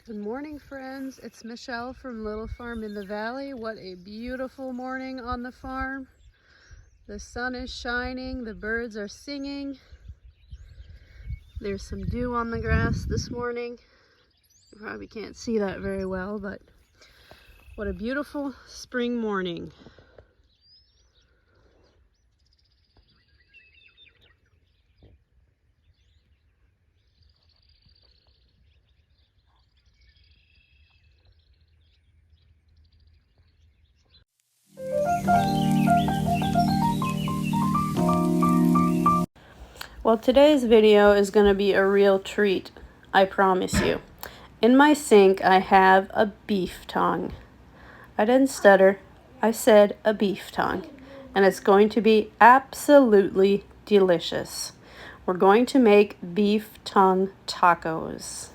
Good morning, friends. It's Michelle from Little Farm in the Valley. What a beautiful morning on the farm. The sun is shining, the birds are singing. There's some dew on the grass this morning. You probably can't see that very well, but what a beautiful spring morning. Well, today's video is going to be a real treat, I promise you. In my sink, I have a beef tongue. I didn't stutter. I said a beef tongue. And it's going to be absolutely delicious. We're going to make beef tongue tacos.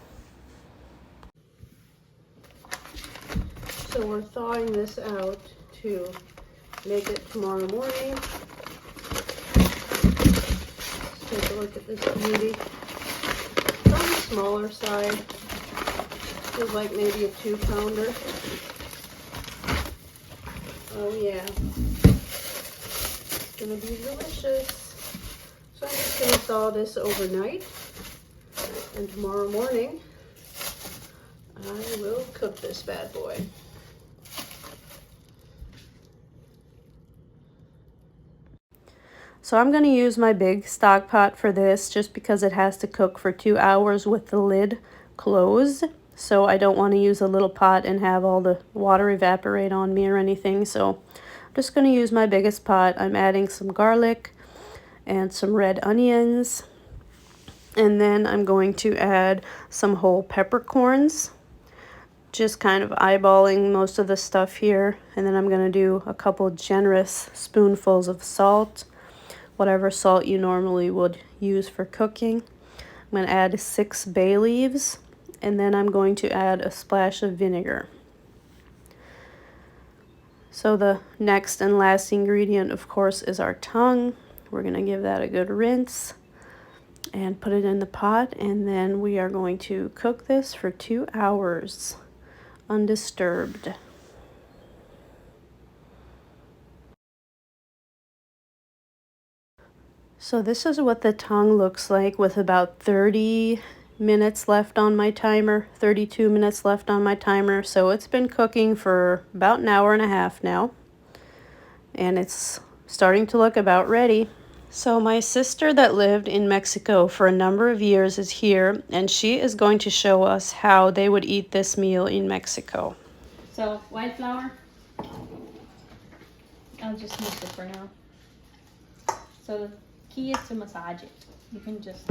So we're thawing this out to make it tomorrow morning. Let's take a look at this beauty. It's on the smaller side. Feels like maybe a 2-pounder. Oh yeah. It's gonna be delicious. So I'm just gonna thaw this overnight. And tomorrow morning, I will cook this bad boy. So I'm going to use my big stock pot for this just because it has to cook for 2 hours with the lid closed. So I don't want to use a little pot and have all the water evaporate on me or anything. So I'm just going to use my biggest pot. I'm adding some garlic and some red onions. And then I'm going to add some whole peppercorns. Just kind of eyeballing most of the stuff here. And then I'm going to do a couple generous spoonfuls of salt. Whatever salt you normally would use for cooking. I'm going to add 6 bay leaves, and then I'm going to add a splash of vinegar. So the next and last ingredient, of course, is our tongue. We're going to give that a good rinse and put it in the pot, and then we are going to cook this for 2 hours undisturbed. So this is what the tongue looks like with about 30 minutes left on my timer, 32 minutes left on my timer. So it's been cooking for about an hour and a half now. And it's starting to look about ready. So my sister that lived in Mexico for a number of years is here, and she is going to show us how they would eat this meal in Mexico. So white flour, I'll just mix it for now. So the key is to massage it. You can just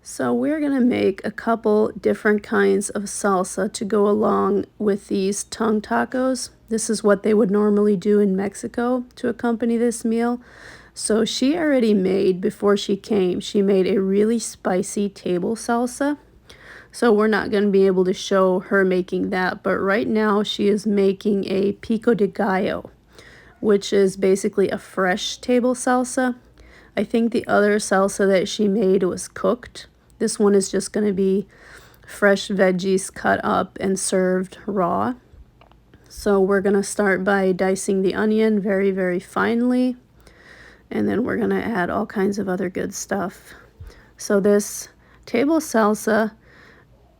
So we're going to make a couple different kinds of salsa to go along with these tongue tacos. This is what they would normally do in Mexico to accompany this meal. So she already made, before she came, she made a really spicy table salsa. So we're not going to be able to show her making that, but right now she is making a Pico de Gallo, which is basically a fresh table salsa. I think the other salsa that she made was cooked. This one is just going to be fresh veggies cut up and served raw. So we're going to start by dicing the onion very, very finely. And then we're gonna add all kinds of other good stuff. So this table salsa,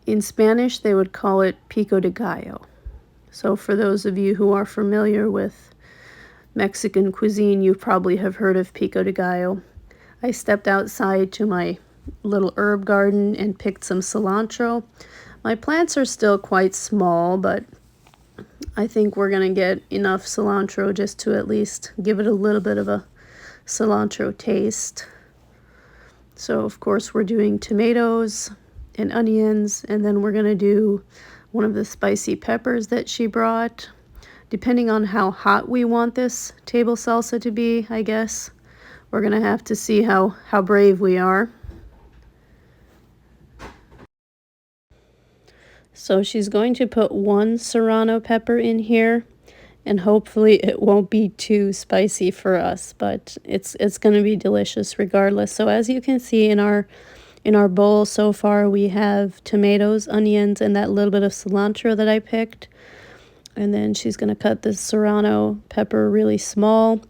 in Spanish they would call it Pico de Gallo. So for those of you who are familiar with Mexican cuisine, you probably have heard of Pico de Gallo. I stepped outside to my little herb garden and picked some cilantro. My plants are still quite small, but I think we're gonna get enough cilantro just to at least give it a little bit of a cilantro taste. So of course we're doing tomatoes and onions, and then we're gonna do one of the spicy peppers that she brought. Depending on how hot we want this table salsa to be, I guess. We're gonna have to see how brave we are. So she's going to put one serrano pepper in here, and hopefully it won't be too spicy for us, but it's going to be delicious regardless. So as you can see in our bowl so far, we have tomatoes, onions, and that little bit of cilantro that I picked. And then she's going to cut the serrano pepper really small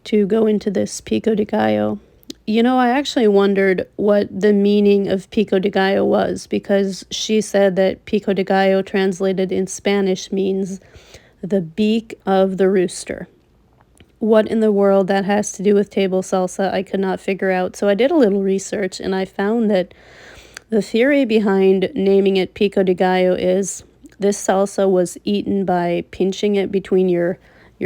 to go into this pico de gallo. You know, I actually wondered what the meaning of Pico de Gallo was, because she said that Pico de Gallo translated in Spanish means the beak of the rooster. What in the world that has to do with table salsa, I could not figure out. So I did a little research and I found that the theory behind naming it Pico de Gallo is this salsa was eaten by pinching it between your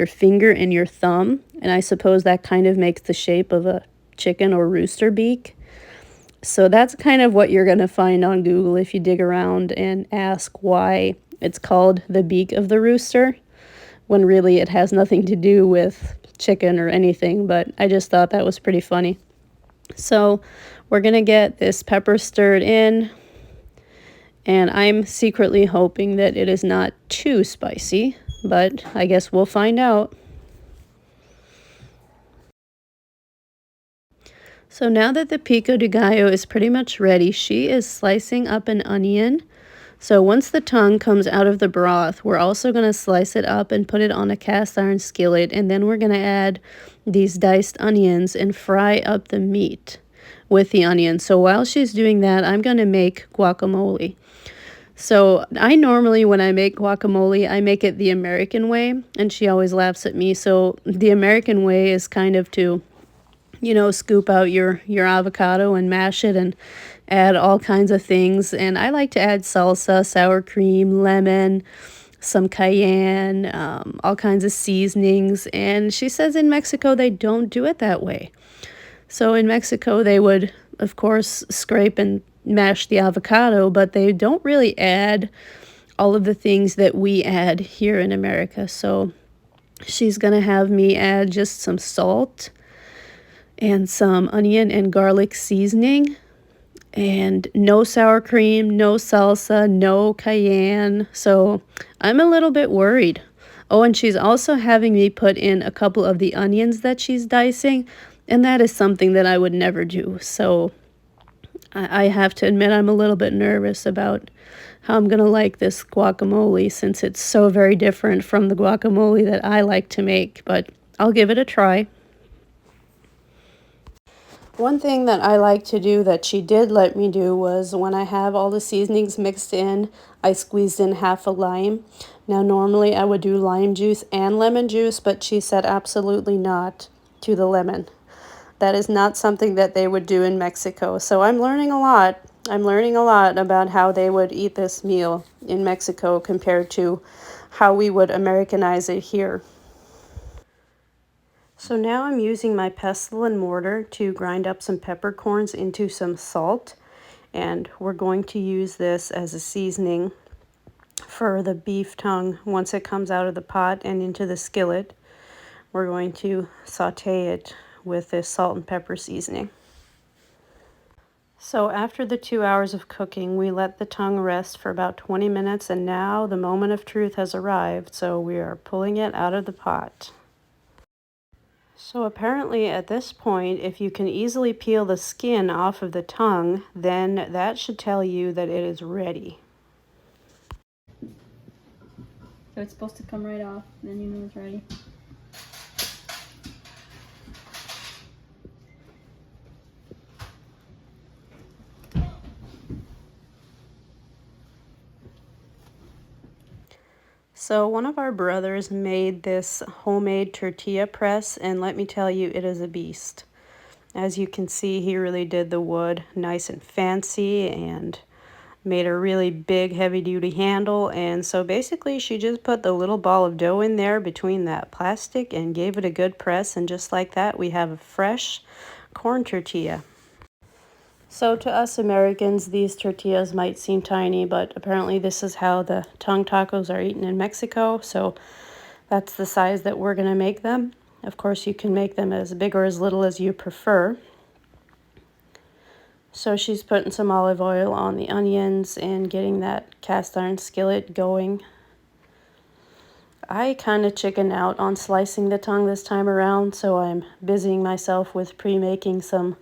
finger and your thumb, and I suppose that kind of makes the shape of a chicken or rooster beak. So that's kind of what you're going to find on Google if you dig around and ask why it's called the beak of the rooster, when really it has nothing to do with chicken or anything, but I just thought that was pretty funny. So we're going to get this pepper stirred in, and I'm secretly hoping that it is not too spicy, but I guess we'll find out. So now that the pico de gallo is pretty much ready, she is slicing up an onion. So once the tongue comes out of the broth, we're also going to slice it up and put it on a cast iron skillet, and then we're going to add these diced onions and fry up the meat with the onions. So while she's doing that, I'm going to make guacamole. So I normally, when I make guacamole, I make it the American way, and she always laughs at me. So the American way is kind of to, you know, scoop out your avocado and mash it and add all kinds of things. And I like to add salsa, sour cream, lemon, some cayenne, all kinds of seasonings. And she says in Mexico they don't do it that way. So in Mexico they would, of course, scrape and mash the avocado, but they don't really add all of the things that we add here in America. So she's going to have me add just some salt and some onion and garlic seasoning, and no sour cream, no salsa, no cayenne. So I'm a little bit worried. Oh, and she's also having me put in a couple of the onions that she's dicing, and that is something that I would never do. So I have to admit I'm a little bit nervous about how I'm going to like this guacamole, since it's so very different from the guacamole that I like to make, but I'll give it a try. One thing that I like to do that she did let me do was when I have all the seasonings mixed in, I squeezed in half a lime. Now normally I would do lime juice and lemon juice, but she said absolutely not to the lemon. That is not something that they would do in Mexico. So I'm learning a lot. I'm learning a lot about how they would eat this meal in Mexico compared to how we would Americanize it here. So now I'm using my pestle and mortar to grind up some peppercorns into some salt, and we're going to use this as a seasoning for the beef tongue. Once it comes out of the pot and into the skillet, we're going to saute it with this salt and pepper seasoning. So after the 2 hours of cooking, we let the tongue rest for about 20 minutes, and now the moment of truth has arrived, so we are pulling it out of the pot. So apparently at this point, if you can easily peel the skin off of the tongue, then that should tell you that it is ready. So it's supposed to come right off, then you know it's ready. So one of our brothers made this homemade tortilla press, and let me tell you, it is a beast. As you can see, he really did the wood nice and fancy and made a really big heavy-duty handle. And so basically she just put the little ball of dough in there between that plastic and gave it a good press, and just like that we have a fresh corn tortilla. So to us Americans, these tortillas might seem tiny, but apparently this is how the tongue tacos are eaten in Mexico, so that's the size that we're going to make them. Of course, you can make them as big or as little as you prefer. So she's putting some olive oil on the onions and getting that cast iron skillet going. I kind of chickened out on slicing the tongue this time around, so I'm busying myself with pre-making some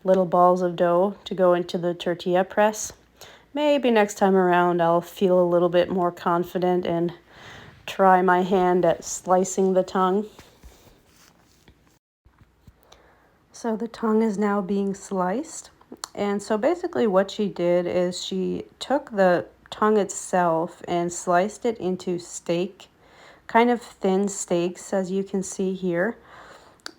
little balls of dough to go into the tortilla press. Maybe next time around I'll feel a little bit more confident and try my hand at slicing the tongue. So the tongue is now being sliced. And so basically what she did is she took the tongue itself and sliced it into steak, kind of thin steaks, as you can see here.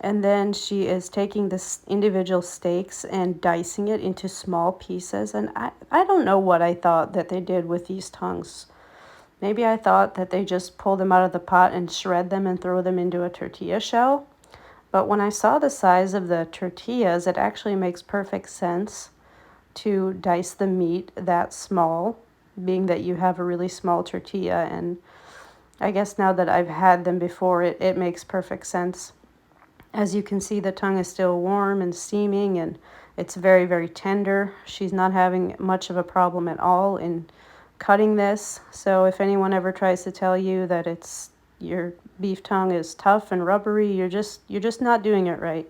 And then she is taking the individual steaks and dicing it into small pieces. And I don't know what I thought that they did with these tongues. Maybe I thought that they just pull them out of the pot and shred them and throw them into a tortilla shell. But when I saw the size of the tortillas, it actually makes perfect sense to dice the meat that small, being that you have a really small tortilla. And I guess now that I've had them before, it makes perfect sense. As you can see, the tongue is still warm and steaming, and it's very, very tender. She's not having much of a problem at all in cutting this. So if anyone ever tries to tell you that your beef tongue is tough and rubbery, you're just not doing it right.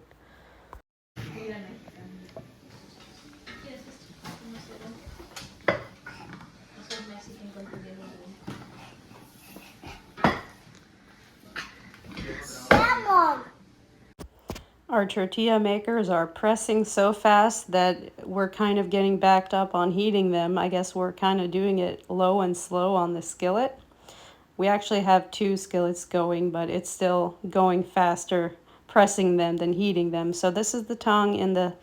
Our tortilla makers are pressing so fast that we're kind of getting backed up on heating them. I guess we're kind of doing it low and slow on the skillet. We actually have two skillets going, but it's still going faster pressing them than heating them. So this is the tongue in the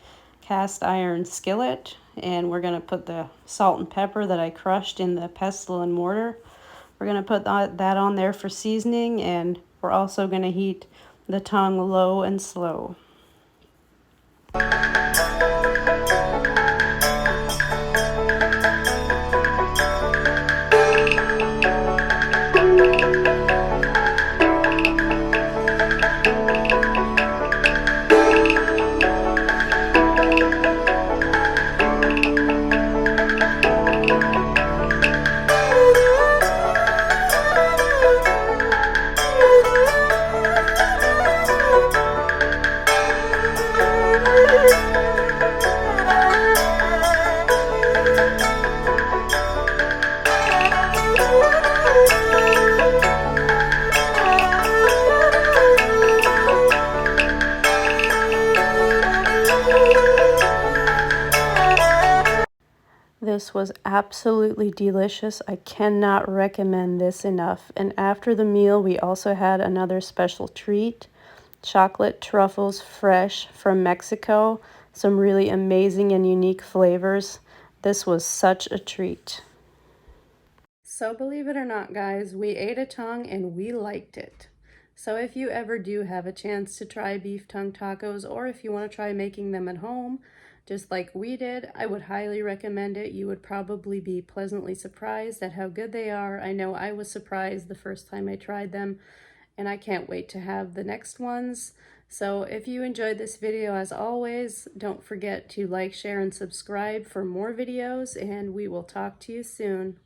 cast iron skillet, and we're going to put the salt and pepper that I crushed in the pestle and mortar. We're going to put that on there for seasoning, and we're also going to heat the tongue low and slow. This was absolutely delicious. I cannot recommend this enough. And after the meal, we also had another special treat. Chocolate truffles fresh from Mexico. Some really amazing and unique flavors. This was such a treat. So believe it or not, guys, we ate a tongue and we liked it. So if you ever do have a chance to try beef tongue tacos, or if you want to try making them at home, just like we did, I would highly recommend it. You would probably be pleasantly surprised at how good they are. I know I was surprised the first time I tried them, and I can't wait to have the next ones. So if you enjoyed this video, as always, don't forget to like, share, and subscribe for more videos, and we will talk to you soon.